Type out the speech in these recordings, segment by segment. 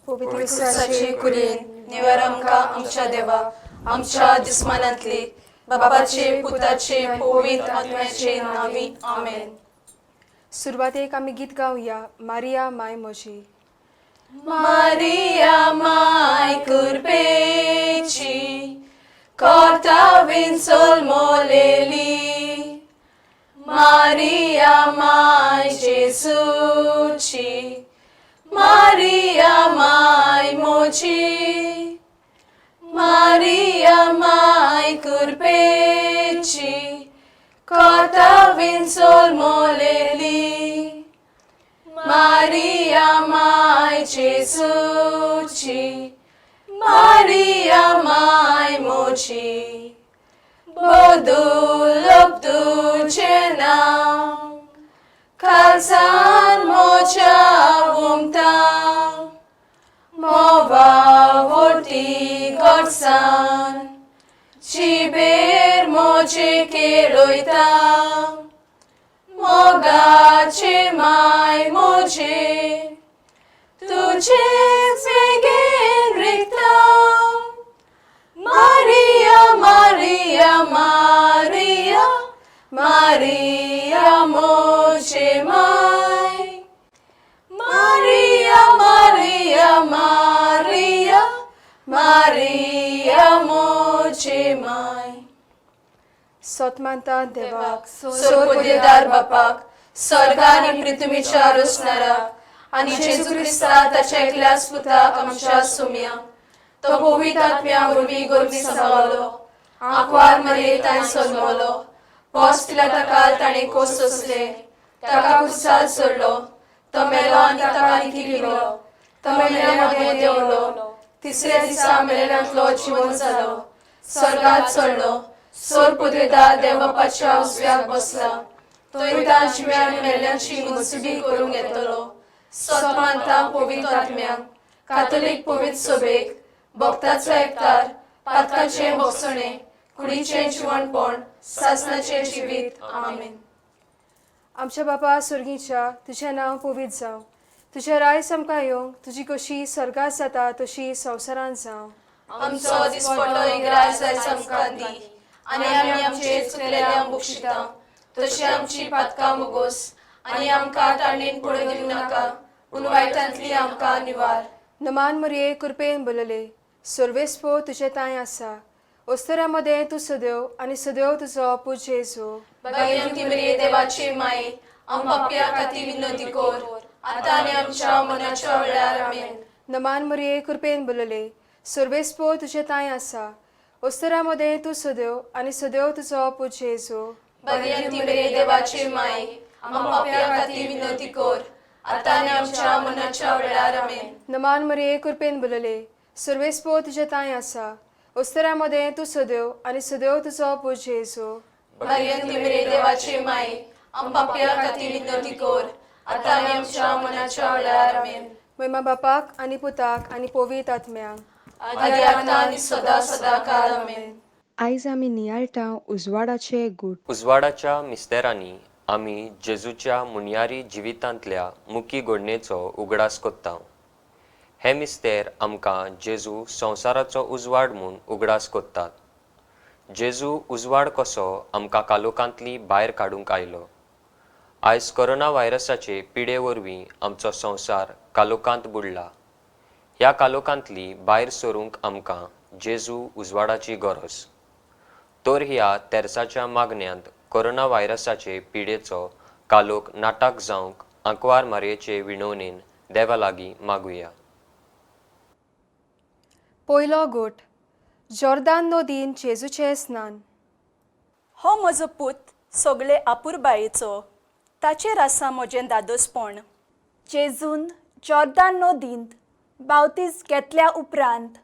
पवित्र विश्वासाचे कुडीन निवार आमकां आमच्या देवा आमच्या दिसमानांतली बापाचे पुताचे पवित्र आत्म्याचे नावी आमेन. सुरवातेक आमी गीत गावया, मारिया माय म्हजी. मारिया माय कुरपेची कोर्ता विंचोल मोलेली, मारिया माय जेसूची, मारिया माय मोची, मारिया माय कुरपेची कोर्ता विंचोल मोलेली, मारिया माय जेसूची, मारिया माय मोची. बोदूल तुझे नाव खालसान मोच्या वुमता, मोवा वोटी गोडसाण चिबेर मोचे केळोयता, मोगाचे माय मोचे तुझे began रिक्ता, Maria Maria Maria Maria मोचे माय, मारिया मारिया मारिया मारिया मोचे माय. सोतमानता देवाक सोरपोदेदार बापाक स्वर्गा आनी पृथ्वीच्या रोसणाराक आनी जेजू क्रिस्ता ताच्या एकल्याच पुताक आमच्या सुम्या तो पवित्र आत्म्या वरवीं गर्भी सांबाळलो, आंकवार मरये ताणें सल्मलो, पोस पिलाता काल ताणें कोस सोंसले, ताका कुर्सार सोडलो, तो मेलो आनी ताका निखिलो, तो मेल्ल्या मदें देंवलो, तिसऱ्या दिसा मेलेल्यांतलो जिवंत जालो, स्वर्गांत चडलो, सोर पुदेदार देव बापाच्या उजव्याक बसला, तोय तां जिव्या आनी मेल्ल्यांची मुनसुबी करूंक येतलो. सोतमानता पवित्र आत्म्याक कातोलीक पवित्र सभेक भक्ताचो एकतार पातकाचे भोगसणे कुडीचें जिवणपण सासणाचें जिवीत. आमेन. आमच्या बापा स्वर्गीच्या तुझें नांव पवित्र जावं, तुजें रायस आमकां येवंक, तुजी कशी स्वर्गांत जाता तशी संवसारांत जावं. आमचो दिसपट्टो इग्राय जायस आमकां दी, आनी आमी आमचे चुकलेल्यांक बक्षिता, तशी आमची पातकां मोगोस, आनी आमकां तारणेन पडूंक दिवं नाका, पूण वायटांतली आमकां निवार. नमान मरये कृपेन बलले, सर्वेस्पो तुजे ताय आसा, ओस्तरा मदें तूं सदैव आनी सदैव तुजो पूज जेजू. भगवंती मरिये देवाची माय, आम पाप्या खातीर विनंती कर, आतां आनी आमच्या मरणाच्या वेळार. आमेन. नमान मरये कृपेन बलले, सर्वेस्पो तुजे ताय आसा, ओस्तरा मदें तूं सदैव आनी सदैव तुजो पूज जेजू. भगवंती मरिये देवाची माय, आम पाप्या खातीर विनंती कर, आतां आनी आमच्या मरणाच्या वेळार. आमेन. नमान मरये कृपेन बलले, सर्वेस्पो तुजे ताय आसा, ओस्तरा मदें तूं सदैव आनी सदैव तुजो पूज जेजू. भगवंती मरिये देवाची माय, आम पाप्या खातीर विनंती कर, आतां आनी आमच्या मरणाच्या वेळार. आमेन. महिमा बापाक आनी पुताक आनी पवित्र आत्म्याक आदी आतां आनी सदा सदा काळ. आमेन. आयज आमी नियाळटां उजवाडाचे गूट. उजवाडाच्या मिस्तेरांनी आमी जेजूच्या मुनयारी जिवितांतल्या मुखी घडणेचो उगडास कोत्ता. हे मिस्तेर आमकां जेजू संवसाराचो उजवाड म्हूण उगडास कोत्तात. जेजू उजवाड कसो आमकां कालोखांतली भायर काडूंक आयलो. आयज कोरोना व्हायरसाचे पिडे वरवीं आमचो संवसार कालोखांत बुडला. ह्या कालोखांतली भायर सरूंक आमकां जेजू उजवाडाची गरज. तर ह्या तेरसाच्या मागण्यांत कोरोना व्हायरसाचे पिडेचो कालोख नाटाक जावंक आंकवार मारयेचे विणवणेन देवा लागीं मागुया. पयलो गोट. जॉर्दान नदीन जेजूचें स्नान. हो म्हजो पूत सगळे आपुरबायेचो, ताचेर आसा म्हजें दादोसपण. जेजून जॉर्दान नदींत बावतीज घेतल्या उपरांत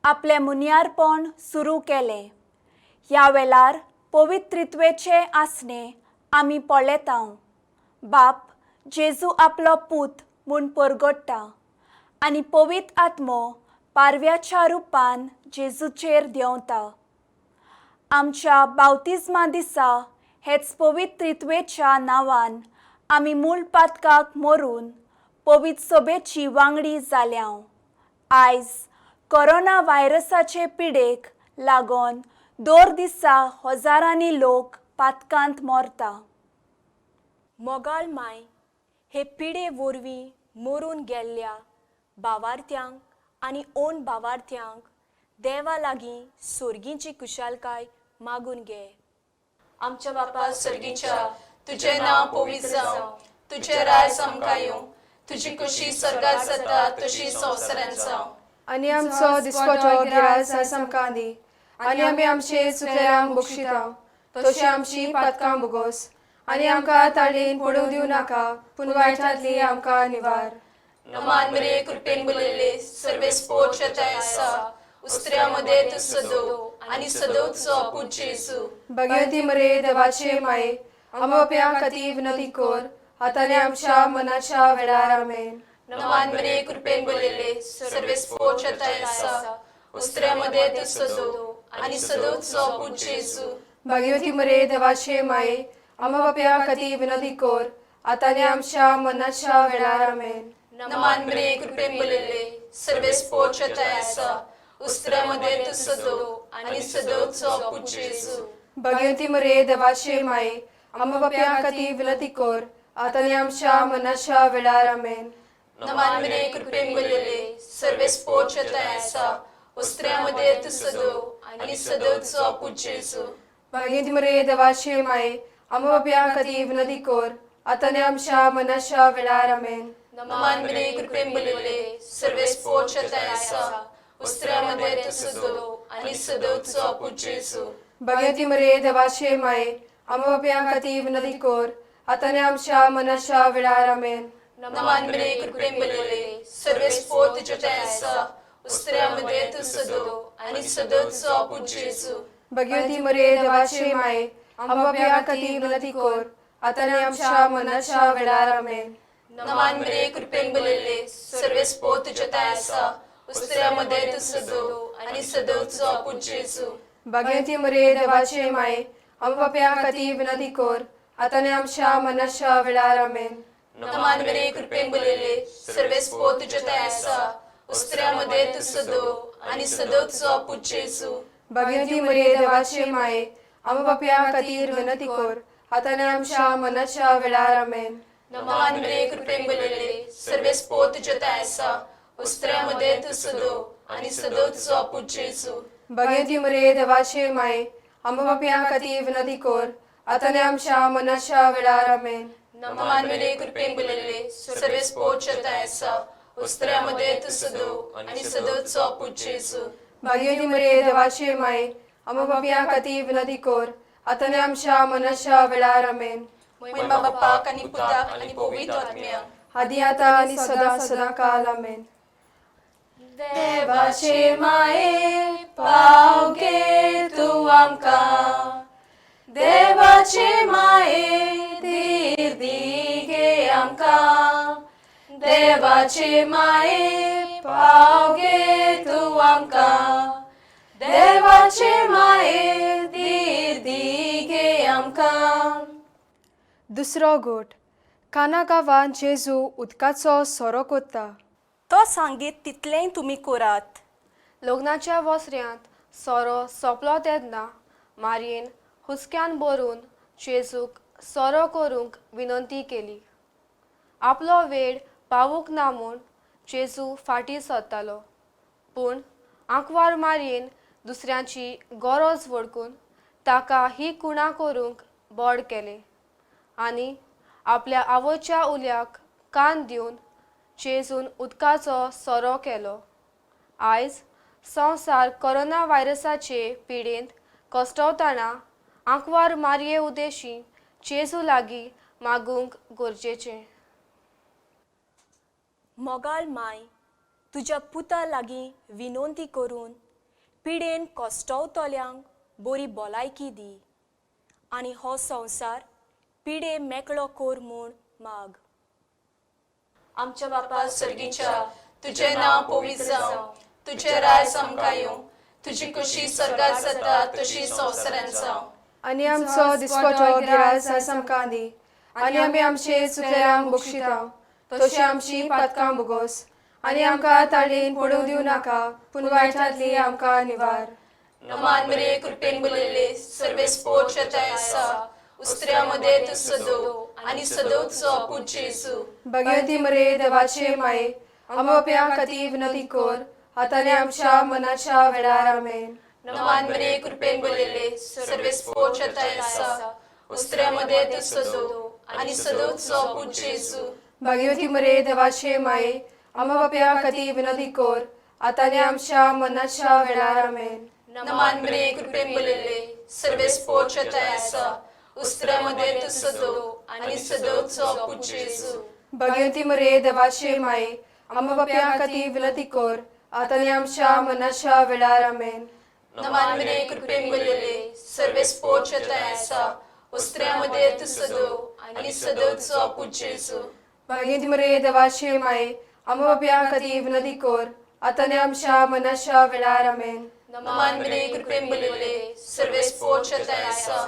आपलें मुनियारपण सुरू केलें. ह्या वेळार पवित्रित्वेचें आसणें आमी पळयतांव. बाप जेजू आपलो पूत म्हूण परगट्टा आनी पवित्र आत्मो पारव्याच्या रुपान जेजूचेर देंवता. आमच्या बावतिजमा दिसा हेच पवित्रित्वेच्या नांवान आमी मूळ पातकाक मरून पवित्र सभेची वांगडी जाल्यांव आयज कोरोना व्हायरसाचे पिडेक लागून दर दिसा हजारांनी लोक पातकांत मरता. मोगाळ माय हे पिडे वरवीं मरून गेल्ल्या भावार्थ्यांक आनी ओन भावार्थ्यांक देवा लागीं सोर्गींची कुशालकाय मागून घे. आमच्या बापा सर्गीच्या तुझे नांव पवित्र जावं, तुझे राज आमकां येवं, तुजी कुशी स्वर्गात जाता तशी संवसारांत जावं. आनी आमचो दिसपटो गिराय आयज आमकां दी, आनी आमी आमचे चुकलेल्यांक बक्षिता तशी आमची पातकां भोगोस, आनी आमकां ताळीन पडूंक दिवं नाका, पूण वायटांतली आमकां निवार. नमान मरे कृपेन बोलले सर्वेस्पोर्ट आसा, उस्त्र्यामध्ये तू सदो आणि सदोचो पूज जेजू. भगवती मरे देवाचे माये, आमच्या बापया खातीर विनंती कर, आतां आमच्या मनाच्या वेळार आमेन. नमान मरे कृपेन बोलले सर्वेस्पोर्ट आसा, उस्त्र्यामध्ये तू सदो आणि सदोचो पूज जेजू. भगवती मरे देवाचे माये, आमच्या बापया खातीर विनंती कर, आतां आमच्या मनाच्या वेळार आमेन. नमान मरे कृपेन बोलले सर्वेस्पोर्ट आसा, उस्त्र्यामध्ये तू सदो आणि सदोचो पूज जेजू. भगवती मरे देवाचे माये, आमच्या बापया खातीर विनंती कर, आतां आमच्या मनाच्या वेळार आमेन. नमान मरे कृपेन बोलले सर्वेस्पोर्ट आसा, उस्त्र्यामध्ये तू सदो आणि सदोचो पूज जेजू. भगवती मरे देवाचे माये, आमच्या बापया खातीर विनंती कर, आतां आमच्या मनाच्या वेळार आमेन. नमान मरे कृपेन बोलले सर्वेस्पोर्ट आसा, उस्त्र्यामध्ये तू सदो आणि सदोचो पूज जेजू. भगवती मरे देवाचे माये, आमच्या बापया खातीर विनंती कर, आतां आमच्या मनाच्या वेळार आमेन. नमान मरे कृपेन बोलले सर्वेस्पोर्ट आसा, उस्त्र्यामध्ये तू सदो आणि सदोचो पूज जेजू. भगवती मरे देवाचे माये, आमच्या बापया खातीर विनंती कर, आतां आमच्या मनाच्या वेळार आमेन. नमान मरे कृपेन बोलले सर्वेस्पोर्ट आसा, उस्त्र्यामध्ये तू सदो आणि सदोचो पूज जेजू. भगवती मरे देवाचे माये, आमच्या बापया खातीर विनंती कर, आतां आमच्या मनाच्या वेळार आमेन. नमान मरे कृपेन बोलले सर्वेस्पोर्ट आसा, उस्त्र्यामध्ये तू सदो आणि सदोचो पूज जेजू. भगवती मरे देवाचे माये, आमच्या बापया खातीर विनंती कर, आतां आमच्या मनाच्या वेळार आमेन. नमान मरे कृपेन बोलले सर्वेस्पोर्ट आसा, उस्त्र्यामध्ये तू सदो आणि सदोचो पूज जेजू. भगवती मरे देवाचे माये, आमच्या बापया खातीर विनंती कर, आतां आमच्या मनाच्या वेळार आमेन. नमान मरे कृपेन बोलले सर्वेस्पोर्ट आसा, उस्त्र्यामध्ये तू सदो आणि सदोचो पूज जेजू. भगवती मरे देवाचे माये, आमच्या बापया खातीर विनंती कर, आतां आमच्या मनाच्या वेळार आमेन. महिमा बापाक आनी पुताक आनी पवित्र आत्म्याक, आदी आतां आनी सदां सदां काल आमेन. देवाचे माये पाव घे तू आमकां, देवाचे माये धीर दी गे आमकां. देवाचे माये पाव घे तू आमकां, देवाचे माये धीर दी गे आमकां. दुसरो गोट. काना गांवांत जेजू उदकाचो सोरो कोत्ता. तो सांगीत तितलेंय तुमी करात. लग्नाच्या वस्र्यांत सोरो सोंपलो तेन्ना मारयेन हुस्क्यान भरून जेजूक सोरो करूंक विनंती केली. आपलो वेळ पावूंक ना म्हूण जेजू फाटीं सरतालो, पूण आंकवार मारयेन दुसऱ्यांची गरज वळखून ताका ही कुणां करूंक बोड केलें आनी आपल्या आवयच्या उल्याक कान दिवन जेजून उदकाचो सोरो केलो. आयज संवसार कोरोना व्हायरसाचे पिडेंत कश्टवतना आंकवार मारये उदेशी जेजू लागीं मागूंक गरजेचें. मोगाळ माय, तुज्या पुता लागीं विनंती करून पिडेन कश्टवतल्यांक बरी भलायकी दी आनी हो संवसार पिडे मेकळो कोर म्हूण माग. आमच्या बापा सर्गीच्या तुझे नांव पवित्र जावं, तुझे राज आमकां येवं, तुजी कुशी स्वर्गात जाता तशी संवसारांत जावं. आनी आमचो दिसपटो गिराय आयज आमकां दी, आनी आमी आमचे चुकलेल्यांक बक्षिता तशी आमची पातकां भोगोस, आनी आमकां ताळीन पडूंक दिवं नाका पूण वायटांतली आमकां निवार. नमान मरे कृपेन बुलेले सर्वेस्पोर चेताय आसा उस्त्र्यामध्ये तू सदो आणि सदोचो पूज जेजू. भगवती मरे देवाचे माये आमोप्या खातीर विनंती कर आतांनी आमच्या मनाच्या वेळार आमेन. नमान मरे कृपेन बुलेले सर्वेस्पोर चेताय आसा उस्त्र्यामध्ये तू सदो आणि सदोचो पूज जेजू. भगवती मरे देवाचे माये आमोप्या खातीर विनंती कर आतांनी आमच्या मनाच्या वेळार आमेन. नमान मरे कृपेन बुलेले सर्वेस्पोर चेताय आसा उस्त्र्यामध्ये तू सदो आणि सदोचो पूज जेजू. भगवती मरे देवाचे माये आमोप्या खातीर विनंती कर आतांनी आमच्या मनाच्या वेळार आमेन. नमान मरे कृपेन बुलेले सर्वेस्पोर चेताय आसा उस्त्र्यामध्ये तू सदो आणि सदोचो पूज जेजू. भगवती मरे देवाचे माये आमोप्या खातीर विनंती कर आतांनी आमच्या मनाच्या वेळार आमेन. नमान मरे कृपेन बुलेले सर्वेस्पोर चेताय आसा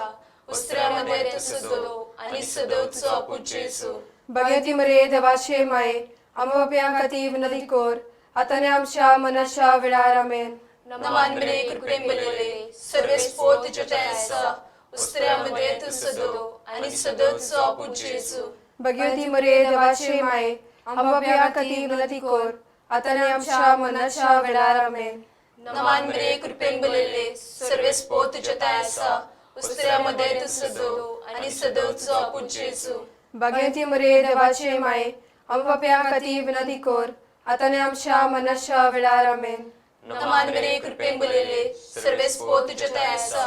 उस्त्र्यामध्ये तू सदो आणि सदोचो पूज जेजू. भगवती मरे देवाचे माये आमोप्या खातीर विनंती कर आतांनी आमच्या मनाच्या वेळार आमेन. नमान मरे कृपेन बुलेले सर्वेस्पोर चेताय आसा उस्त्र्यामध्ये तू सदो आणि सदोचो पूज जेजू. भगवती मरे देवाचे माये आमोप्या खातीर विनंती कर आतांनी आमच्या मनाच्या वेळार आमेन. नमान मरे कृपेन बुलेले सर्वेस्पोर चेताय आसा उस्त्र्यामध्ये तू सदो आणि सदोचो पूज जेजू. भगवती मरे देवाचे माये आमोप्या खातीर विनंती कर आतांनी आमच्या मनाच्या वेळार आमेन. नमान मरे कृपेन बुलेले सर्वेस्पोर चेताय आसा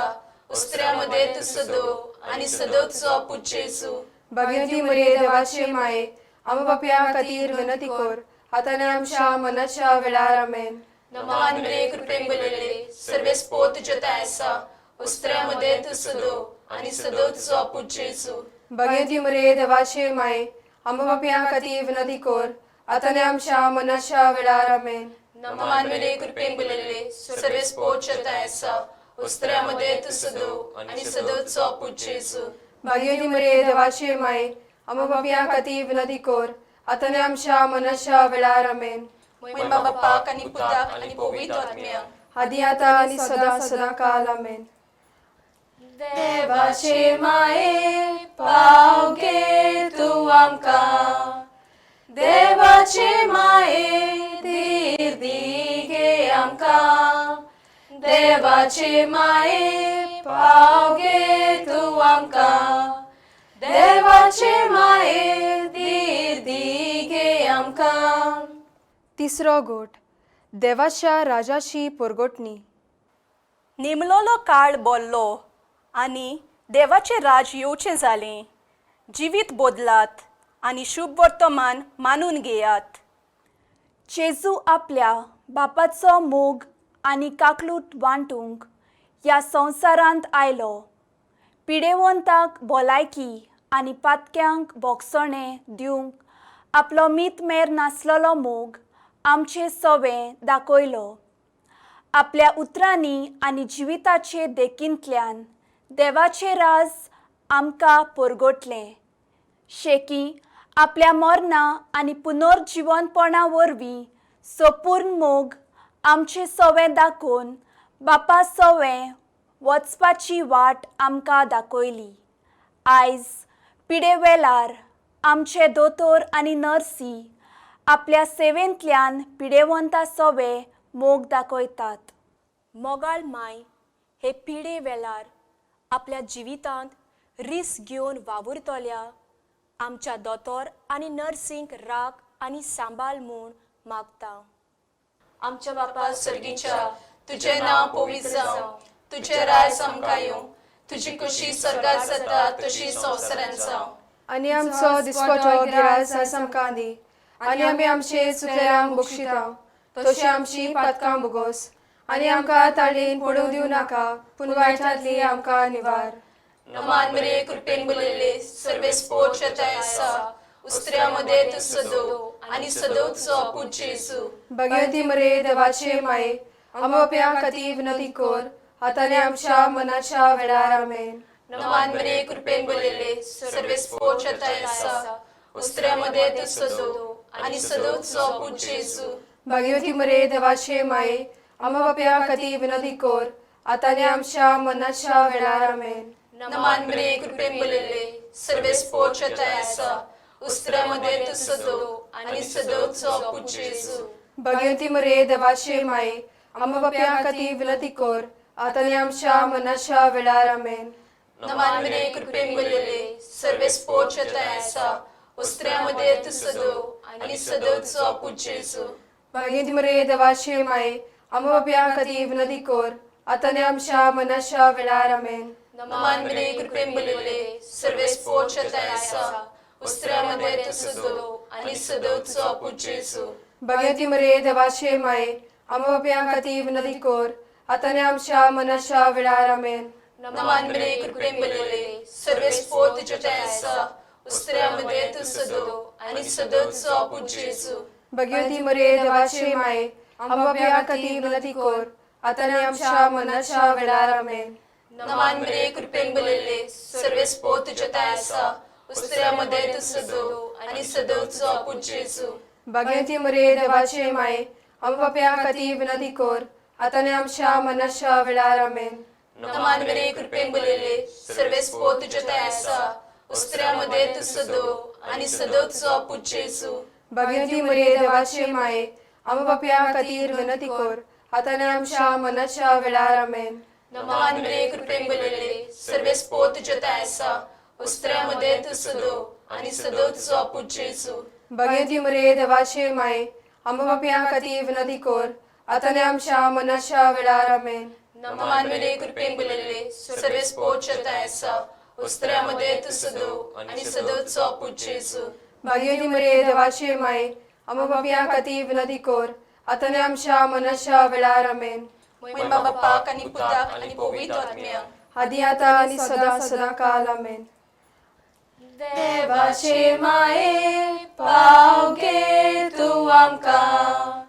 उस्त्र्यामध्ये तू सदो आणि सदोचो पूज जेजू. भगवती मरे देवाचे माये आमोप्या खातीर विनंती कर आतांनी आमच्या मनाच्या वेळार आमेन. नमान मरे कृपेन बुलेले सर्वेस्पोर चेताय आसा उस्त्र्यामध्ये तू सदो आणि सदोचो पूज जेजू. भगवती मरे देवाचे माये आमोप्या खातीर विनंती कर आतांनी आमच्या मनाच्या वेळार आमेन. नमान मरे कृपेन बुलेले सर्वेस्पोर चेताय आसा उस्त्र्यामध्ये तू सदो आणि सदोचो पूज जेजू. भगवती मरे देवाचे माये आमोप्या खातीर विनंती कर आतांनी आमच्या मनाच्या वेळार आमेन. महिमा बापाक आणि पुताक आणि पवित्र आत्म्याक आदी आता आणि सदा सदा काल आमेन. देवाचे माये पाव घे तू आमकां. देवाचे माये धीर दी गे आमकां. देवाचे माये पाव घे तू आमकां. देवाचे माये धीर दी गे आमकां. तिसरो गोट देवाच्या राजाची पोरगोटणी. नेमलोलो काळ बोल्लो आनी देवाचें राज येवचें जालें. जिवीत बोदलात आनी शुभ वर्तमान मानून घेयात. जेजू आपल्या बापाचो मोग आनी काकलूट वांटूंक ह्या संवसारांत आयलो. पिडेवंतांक भलायकी आनी पातक्यांक भोगसणें दिवंक आपलो मीतमेर नासलोलो मोग आमचे सवें दाखयलो. आपल्या उतरांनी आनी जिविताचे देखींतल्यान देवाचें राज आमकां पोरगोटलें. शेकी आपल्या मरणा आनी पुनर्जिवनपणा वरवीं संपूर्ण मोग आमचे सवें दाखोवन बापा सवें वचपाची वाट आमकां दाखयली. आयज पिडेवेलार आमचे दोतोर आनी नर्सी आपल्या सेवेंतल्यान पिडेवंता सवें मोग दाखयतात. मोगाळ माय हे पिडे वेळार आपल्या जिवितांत रिस घेवन वावुरतल्या आमच्या दोतोर आनी नर्सींक राख आनी सांबाळ म्हूण मागता. आमच्या बापा सर्गीच्या तुझे नाव पवित्र जावं. तुझे राज आमकां येवं. तुजी कुशी स्वर्गात जाता तशी संवसारांत जावं. आनी आमचो दिसपटो गिरायस आयज आमकां दी आनी आमी आमचे चुकलेल्यांक बक्षिता तशी आमची पातकां बुगोस आनी आमकां ताळीन पडूंक दिवं नाका पूण वायटांतली आमकां निवार. नमान मरे कृपेन बुलेले सर्वेस्पोर चेताय आसा उस्त्र्यामध्ये तू सदो आणि सदोचो पूज जेजू. भगवती मरे देवाचे माये आमोप्या खातीर विनंती कर आतांनी आमच्या मनाच्या वेळार आमेन. नमान मरे कृपेन बुलेले सर्वेस्पोर चेताय आसा उस्त्र्यामध्ये तू सदो आनी सदोचो पूज जेजू भाग्यवती मरे देवाचे माये आम्हा बाप्या खातीर विनंती कर आता आनी आमच्या मरणाच्या वेळार आमेन. नमान मरे कृपेन बलिल्ले सर्वेस पोचताय आसा उस्त्र्यामध्ये तू सदो आनी सदोचो पूज जेजू भाग्यवती मरे देवाचे माये आम्हा बाप्या खातीर विनंती कर आता आनी आमच्या मरणाच्या वेळार आमेन. नमान मरे कृपेन बलिल्ले सर्वेस पोचताय आसा उस्त्र्यामध्ये तू सदो आनी सदोचो पूज जेजू भाग्यवती मरे देवाचे माये आम्हा बाप्या खातीर विनंती कर आता आनी आमच्या मरणाच्या वेळार आमेन. नमान मरे कृपेन बलिल्ले सर्वेस पोचताय आसा उस्त्र्यामध्ये तू सदो आनी सदोचो पूज जेजू भाग्यवती मरे देवाचे माये आम्हा बाप्या खातीर विनंती कर आता आनी आमच्या मरणाच्या वेळार आमेन. नमान मरे कृपेन बलिल्ले सर्वेस पोचताय आसा उस्त्र्यामध्ये तू सदो आनी सदोचो पूज जेजू भाग्यवती मरे देवाचे माये आम्हा बाप्या खातीर विनंती कर आता आनी आमच्या मरणाच्या वेळार आमेन. नमान मरे कृपेन बलिल्ले सर्वेस पोचताय आसा उस्त्र्यामध्ये तू सदो आनी सदोचो पूज जेजू भाग्यवती मरे देवाचे माये आम्हा बाप्या खातीर विनंती कर आता आनी आमच्या मरणाच्या वेळार आमेन. नमान मरे कृपेन बलिल्ले सर्वेस पोचताय आसा उस्त्र्यामध्ये तू सदो आनी सदोचो पूज जेजू भाग्यवती मरे देवाचे माये आम्हा बाप्या खातीर विनंती कर आता आनी आमच्या मरणाच्या वेळार आमेन. नमान मरे कृपेन बलिल्ले सर्वेस पोचताय आसा उस्त्र्यामध्ये तू सदो आनी सदोचो पूज जेजू भाग्यवती मरे देवाचे माये आम्हा बाप्या खातीर विनंती कर आता आनी आमच्या मरणाच्या वेळार आमेन. नमान मरे कृपेन बलिल्ले सर्वेस पोचताय आसा उस्त्र्यामध्ये तू सदो आनी सदोचो पूज जेजू भाग्यवती मरे देवाचे माये आम्हा बाप्या खातीर विनंती कर आता आनी आमच्या मरणाच्या वेळार आमेन. महिमा बापाक आनी पुताक आनी पवित्र आत्म्याक आदी आता आनी सदा सदा काल आमेन. देवाचे माये पाव घे तू आमकां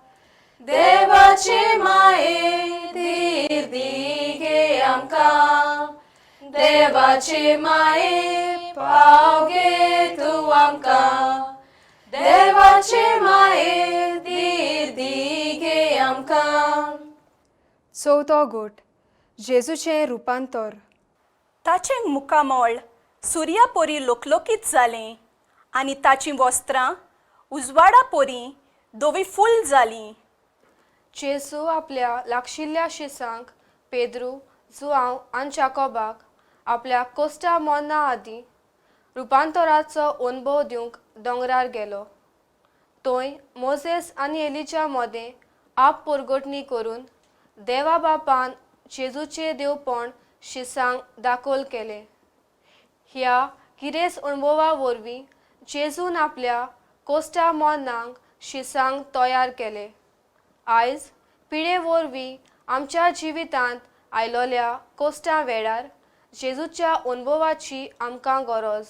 देवाचे माये धीर दी गे आमकां देवाचे माये पाव घे तू आमकां देवाचे माये धीर दी गे आमकां. चवथो गोट जेजूचें रुपांतर. ताचें मुखामळ सुर्या पोरी लोकलोकीत जालें आनी ताचीं वस्त्रां उजवाडा पोरी धवी फूल जालीं. जेजू आपल्या लागशिल्ल्या शिसांक पेद्रू जुआंव आनी जाकोबाक आपल्या कोस्टा मोन्ना आदीं रुपांतराचो अनुभव दिवंक दोंगरार गेलो. थंय मोजेस आनी एलिजा मोदें आप परगटणी करून देवा बापान जेजूचें देवपण शिसांक दाखोल केलें. ह्या गिरेस्त अणभवा वरवीं जेजून आपल्या कोस्टा मोन्नांक शिसांक तयार केलें. आयज पिळे वरवीं आमच्या जिवितांत आयलोल्या कोस्टा वेळार जेजूच्या अनुभवाची आमकां गरज.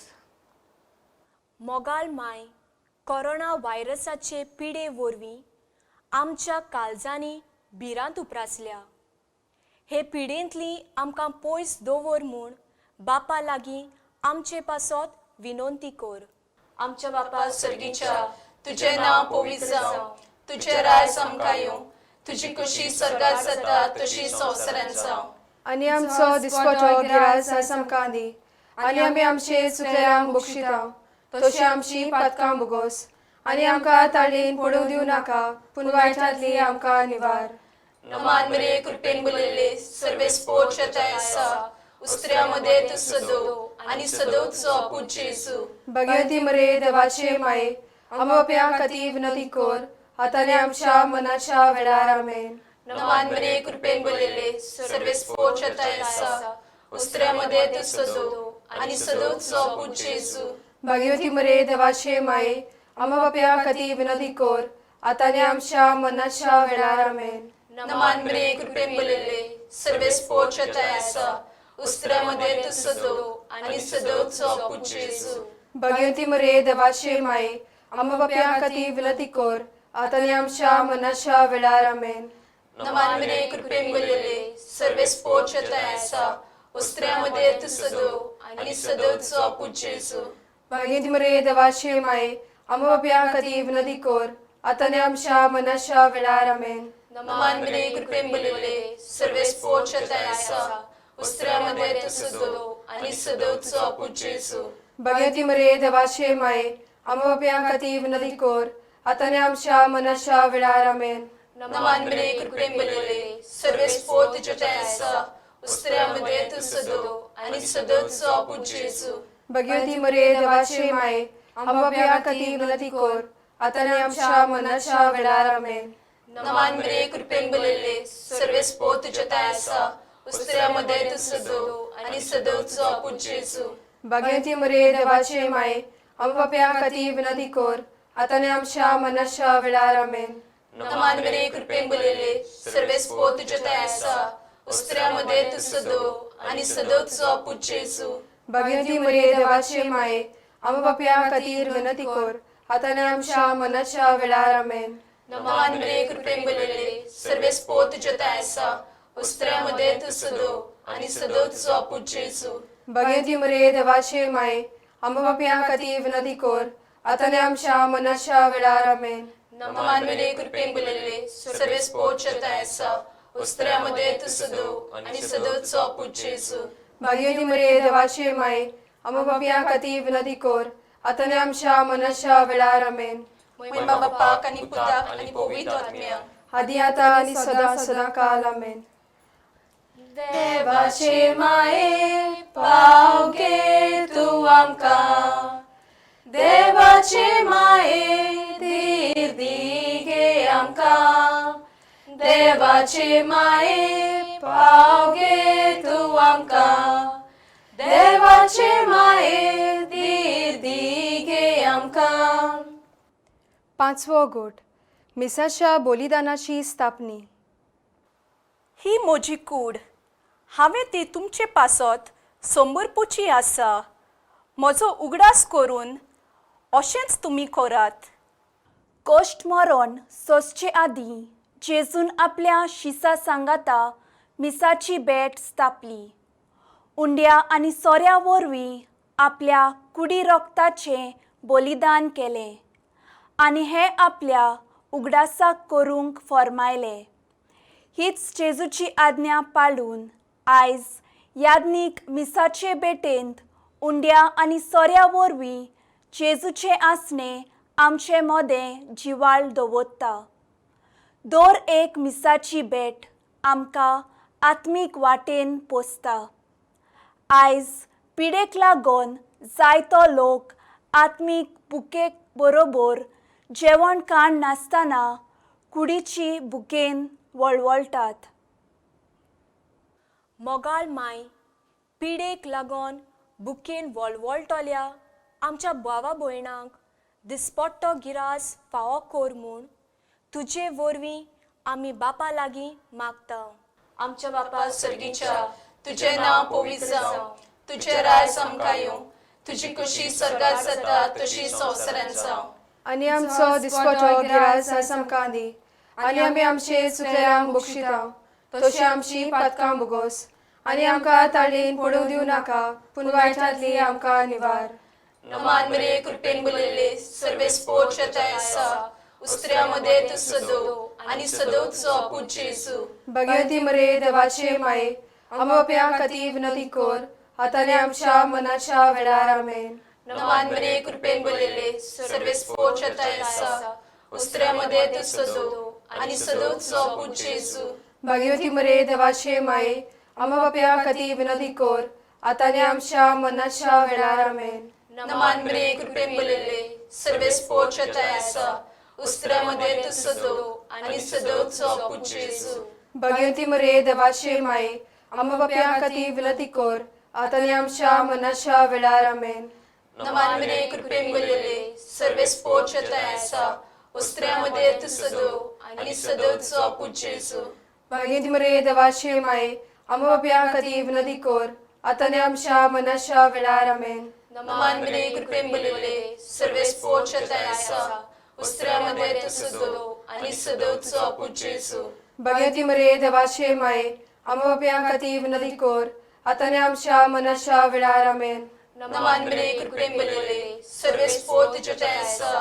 मोगाल माय कोरोना व्हायरसाचे पिडे वरवीं आमच्या काळजांनी भिरांत उप्रासल्या. हे पिडेंतली आमकां पयस दवर म्हूण बापा लागीं आमचे पासत विनंती कर. आमच्या बापा सर्गीच्या तुझें नांव पवित्र जावं तुझें राज आमकां येवं तुजी कशी स्वर्गात जाता तशी संवसारांत जावं. आनी आमचो दिसपटो गिराय आयज आमकां दी आनी आमी आमचे चुकलेल्यांक बक्षिता तशी आमची पातकां भोगोस आनी आमकां ताळीन पडूंक दिवं नाका पूण वायटांतली आमकां निवार. नमान मरे कृपेन बलिल्ले सर्वेस पोचताय आसा उस्त्र्यामध्ये तू सदो आनी सदोचो पूज जेजू भाग्यवती मरे देवाचे माये आम्हा बाप्या खातीर विनंती कर आता आनी आमच्या मरणाच्या वेळार आमेन. नमान मरे कृपेन बलिल्ले सर्वेस पोचताय आसा उस्त्र्यामध्ये तू सदो आनी सदोचो पूज जेजू भाग्यवती मरे देवाचे माये आम्हा बाप्या खातीर विनंती कर आता आनी आमच्या मरणाच्या वेळार आमेन. नमान मरे कृपेन बलिल्ले सर्वेस पोचताय आसा उस्त्र्यामध्ये तू सदो आनी सदोचो पूज जेजू भाग्यवती मरे देवाचे माये आम्हा बाप्या खातीर विनंती कर आता आनी आमच्या मरणाच्या वेळार आमेन. नमान मरे कृपेन बलिल्ले सर्वेस पोचताय आसा उस्त्र्यामध्ये तू सदो आनी सदोचो पूज जेजू भाग्यवती मरे देवाचे माये आमोप्या खातीर विनंती कर आतां आमच्या मनाच्या वेळार आमेन. नमान बरे कृपेन बलिले सर्वेस पोचताय आसा उस्त्र्यामध्ये तू सदो आणि सदोचो पुजेसु. भगवती मरे देवाचे माये आमोप्या खातीर विनंती कर आतां आमच्या मनाच्या वेळार आमेन. नमान बरे कृपेन बलिले सर्वेस पोचताय आसा उस्त्र्यामध्ये तू सदो आणि सदोचो पुजेसु. भगवती मरे देवाचे माये आमोप्या खातीर विनंती कर आतां आमच्या मनाच्या वेळार आमेन. नमान बरे कृपेन बलिले सर्वेस पोचताय आसा उस्त्र्यामध्ये तू सदो आणि सदोचो पुजेसु. भगवती मरे देवाचे माये आमोप्या खातीर विनंती कर आतां आमच्या मनाच्या वेळार आमेन. नमान बरे कृपेन बलिले सर्वेस पोचताय आसा उस्त्र्यामध्ये तू सदो आणि सदोचो पुजेसु. भगवती मरे देवाचे माये आमोप्या खातीर विनंती कर आतां आमच्या मनाच्या वेळार आमेन. नमान बरे कृपेन बलिले सर्वेस पोचताय आसा उस्त्र्यामध्ये तू सदो आणि सदोचो पुजेसु. भगवती मरे देवाचे माये आमोप्या खातीर विनंती कर आतां आमच्या मनाच्या वेळार आमेन. नमान बरे कृपेन बलिले सर्वेस पोचताय आसा उस्त्र्यामध्ये तू सदो आणि सदोचो पुजेसु. भगवती मरे देवाचे माये आमोप्या खातीर विनंती कर आतां आमच्या मनाच्या वेळार आमेन. महिमा बापाक आणि पुताक आणि पवित्र आत्म्याक आदी आतां आनी सदा सदा काल आमेन. देवाचे माये पाव घे तू आमकां. देवाचे माये धीर दी गे आमकां. देवाचे माये पाव घे तू आमकां. देवाचे माये धीर दी गे आमकां. पांचवो गोट मिसाच्या बलिदानाची स्थापनी. ही म्हजी कूड, हांवें ती तुमचे पासत समर्पुची आसा. म्हजो उगडास करून अशेंच तुमी करात. कश्ट मरण सोंसचे आदीं जेजून आपल्या शिसा सांगाता मिसाची बेट स्थापली. उंड्या आनी सोऱ्या वरवीं आपल्या कुडी रक्ताचें बलिदान केलें आनी हें आपल्या उगडासाक करूंक फरमायलें. हीच जेजूची आज्ञा पाळून आयज याज्ञीक मिसाचे बेटेंत उंड्या आनी सोऱ्या वरवीं जेजूचे आसणे आमचे मोदें जिवाळ दवरता. दर एक मिसाची बेट आमकां आत्मीक वाटेन पोसता. आयज पिडेक लागून जायतो लोक आत्मीक बुकेक बरोबर जेवण खाण नासतना कुडीची बुकेन वळवळटात. मोगाळ माय पिडेक लागून बुकेन वळवळटल्या आमच्या भावा भयणांक दिसपट्टो गिरास फावो कोर म्हूण तुजे वरवीं आमी बापा लागीं मागता. आमच्या बापा सर्गीच्या तुझे नाव पवित्र जावं. तुझे राज आमकां येवं. तुजी कशी स्वर्गात जाता तशी संवसारांत जावं. आनी आमचो दिसपटो गिरास आयज आमकां दी. आनी आमी आमचे चुकलेल्यांक बक्षिता तशी आमची पातकां भोगोस. आनी आमकां ताळीन पडूंक दिवं नाका पूण वायटांतली आमकां निवार. नमान बरे कृपेन बलिले सर्वेस पोचताय आसा उस्त्र्यामध्ये तू सदो आणि सदोचो पुजेसु. भगवती मरे देवाचे माये आमोप्या खातीर विनंती कर आतां आमच्या मनाच्या वेळार आमेन. नमान बरे कृपेन बलिले सर्वेस पोचताय आसा उस्त्र्यामध्ये तू सदो आणि सदोचो पुजेसु. भगवती मरे देवाचे माये आमोप्या खातीर विनंती कर आतां आमच्या मनाच्या वेळार आमेन. नमान बरे कृपेन बलिले सर्वेस पोचताय आसा उस्त्र्यामध्ये तू सदो आणि सदोचो पुजेसु. भगवती मरे देवाचे माये आमोप्या खातीर विनंती कर आतां आमच्या मनाच्या वेळार आमेन. नमान बरे कृपेन बलिले सर्वेस पोचताय आसा उस्त्र्यामध्ये तू सदो आणि सदोचो पुजेसु. भगवती मरे देवाचे माये आमोप्या खातीर विनंती कर आतां आमच्या मनाच्या वेळार आमेन. नमान बरे कृपेन बलिले सर्वेस पोचताय आसा उस्त्र्यामध्ये तू सदो आणि सदोचो पुजेसु. भगवती मरे देवाचे माये आमोप्या खातीर विनंती कर आतां आमच्या मनाच्या वेळार आमेन. नमान बरे कृपेन बलिले सर्वेस पोचताय आसा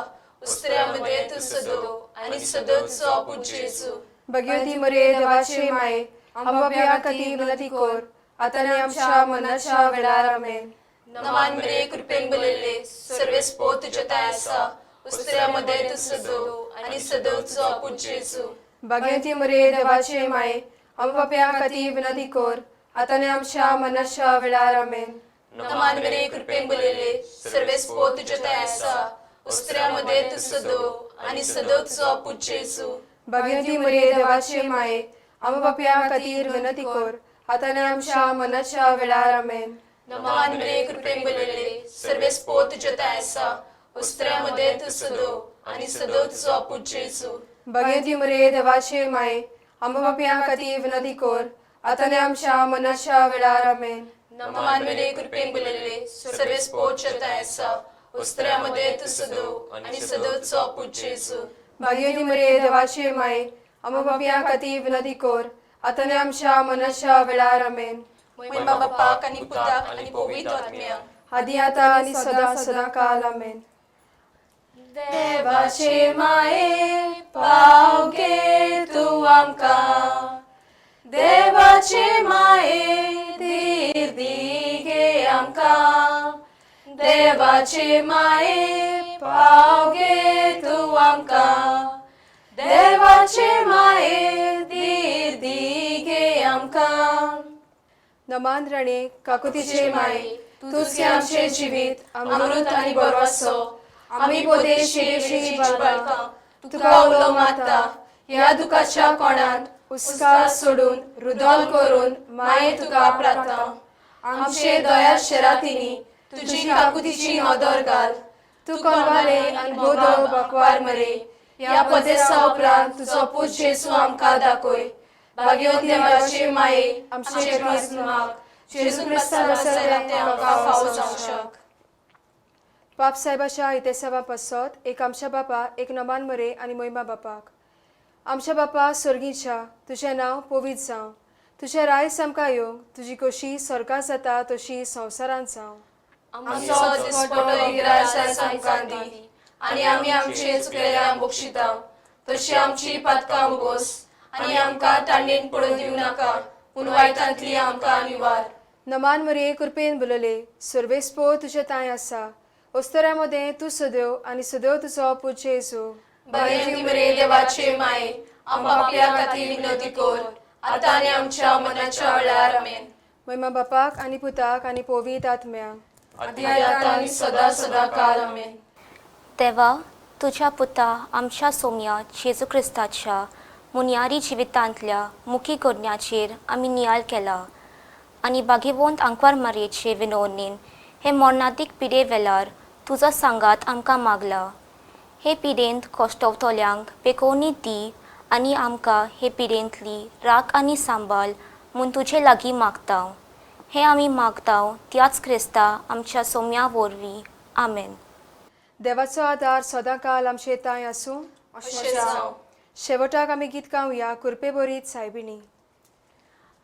उस्त्र्यामध्ये तू सदो आणि सदो तुझो आपूच जेजू भगवती मरे देवाचे माये आमच्या कधी विनंती कोर आता आणि आमच्या मनाच्या वेळार आमेन. नमान मरे कृपेन बलले सर्वेस पो तुझ्या ताय आसा उस्त्र्यामध्ये तू सदो आणि सदो तुझो आपूच जेजू भगवती मरे देवाचे माये आमच्या कधी विनंती कोर आता आणि आमच्या मनाच्या वेळार आमेन. नमान मरे कृपेन बलले सर्वेस पो तुझ्या ताय आसा उस्त्र्यामध्ये तू सदो आणि सदो तुझो आपूच जेजू भगवती मरे देवाचे माये आमच्या कधी विनंती कोर आता आणि आमच्या मनाच्या वेळार आमेन. नमान मरे कृपेन बलले सर्वेस पो तुझ्या ताय आसा उस्त्र्यामध्ये तू सदो आणि सदो तुझो आपूच जेजू भगवती मरे देवाचे माये आमच्या कधी विनंती कोर आता आणि आमच्या मनाच्या वेळार आमेन. नमान मरे कृपेन बलले सर्वेस पो तुझ्या ताय आसा उस्त्र्यामध्ये तू सदो आणि सदो तुझो आपूच जेजू भगवती मरे देवाचे माये आमच्या कधी विनंती कोर आता आणि आमच्या मनाच्या वेळार आमेन. महिमा बापाक आणि पुताक आणि पवित्र आत्म्याक आदी आता आणि सदा सदा काल आमेन. देवाचे माये पाव घे तू आमकां देवाचे माये धीर दी गे आमकां देवाचे माये पाव घे तू आमकां देवाचे माये धीर दी गे आमकां. नमान राणे काकुतीचे माये तुझे आमचे जिवीत अमृत आणि बरो आसो आमी पोते शिरेची बाळकां तुका उलो माता ह्या दुखाच्या कोणांत उस्कार सोडून रुदोल करून माये तुका प्रार्थना आमचे दया शरातिनी तुझी काकुतीची नदर घाल तू कोणवाले आणि बोधो बकवार मरे ह्या पदेसा उपरांत तुजो पूज जेजू आमकां दाखय. भाग्यवंत देवाचे माये आमचे प्रीत माग जेजू क्रिस्ता बसयल्यान ते आमकां फावो जावंक शक. बाप साहेबाच्या इतेसावा पासत एक आमच्या बापा एक नमान मरे आणि महिमा बापाक. आमच्या बापा स्वर्गीच्या तुझें नांव पवित्र जावं तुझें राय आमकां येवंक तुजी कशी स्वर्गांत जाता तशी संवसारांत जावं. आमचो दिसपटो इग्रास आमकां दी आणि आमी आमचे चुकलेल्यांक बक्षिता तशी आमची पातकां उगोस आणि आमकां तांडेन पडून दिवं नाका पूण वायटांतली आमकां निवार. नमान मरे कृपेन बुलले सर्वेस्पो तुझे ताय आसा उस्तरामध्ये तू सदैव आणि सदैव तुझो पूज जेजू. भगवंती मरे देवाचे माये आमच्या खातीर विनंती कर आता आणि आमच्या मनाच्या वेळार आमेन. महिमा बापाक आणि पुताक आणि पवित्र आत्म्याक आदी आता आणि सदा सदा काल आमेन. देवा तुझ्या पुता आमच्या सोम्या जेजू क्रिस्ताच्या मुनियारी जिवितांतल्या मुखी करण्याचेर आमी नियाळ केला आणि भाग्यवंत आंकवार मारयेचे विनवणेन हे मरणादीक पिडे वेळार तुजो सांगात आमकां मागला. हे पिडेंत कश्टवतल्यांक बेकोनी दी आनी आमकां हे पिडेंतली राख आनी सांबाळ म्हूण तुजे लागीं मागता. हे आमी मागता त्याच क्रिस्ता आमच्या सोम्या वरवीं. आमेन. देवाचो आदार सदांकाल आमचे ताय आसूं. अशें जावं. शेवटाक आमी गीत गावया कुरपे बोरीत सायबिणी.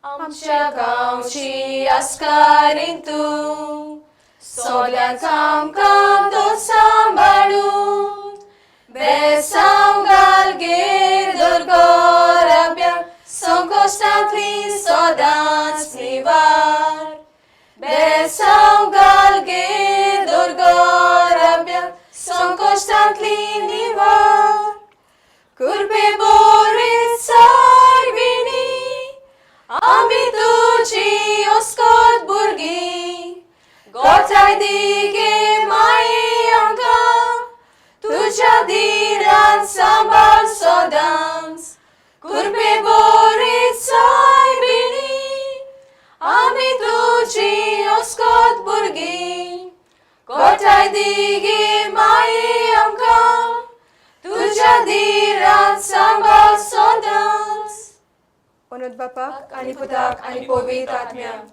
आमच्या गांवची आस्कारीन तूं सगळ्यांक आमकां तो सांबाळून बेसांव घाल गे दोरगोराब्याक संकोश्टांतली सदांच निवार. बेसांव घाल गे दोरगोराब्याक संकोश्टांतली निवार. कुरपे बोरीत सायबिणी आमी तुजी ओस्कोत भुरगीं गोठाय दी गे माये आमकां तुज्या दिरान सांबाळ सदांच. कुरपे बोरीत सायबिणी आमी तुजी ओस्कोत भुरगीं गोठाय दी गे माये आमकां तुज्या दिरान सांबाळ सदांच. ओनत बापाक आणि पुताक आणि पवित्र आत्म्याक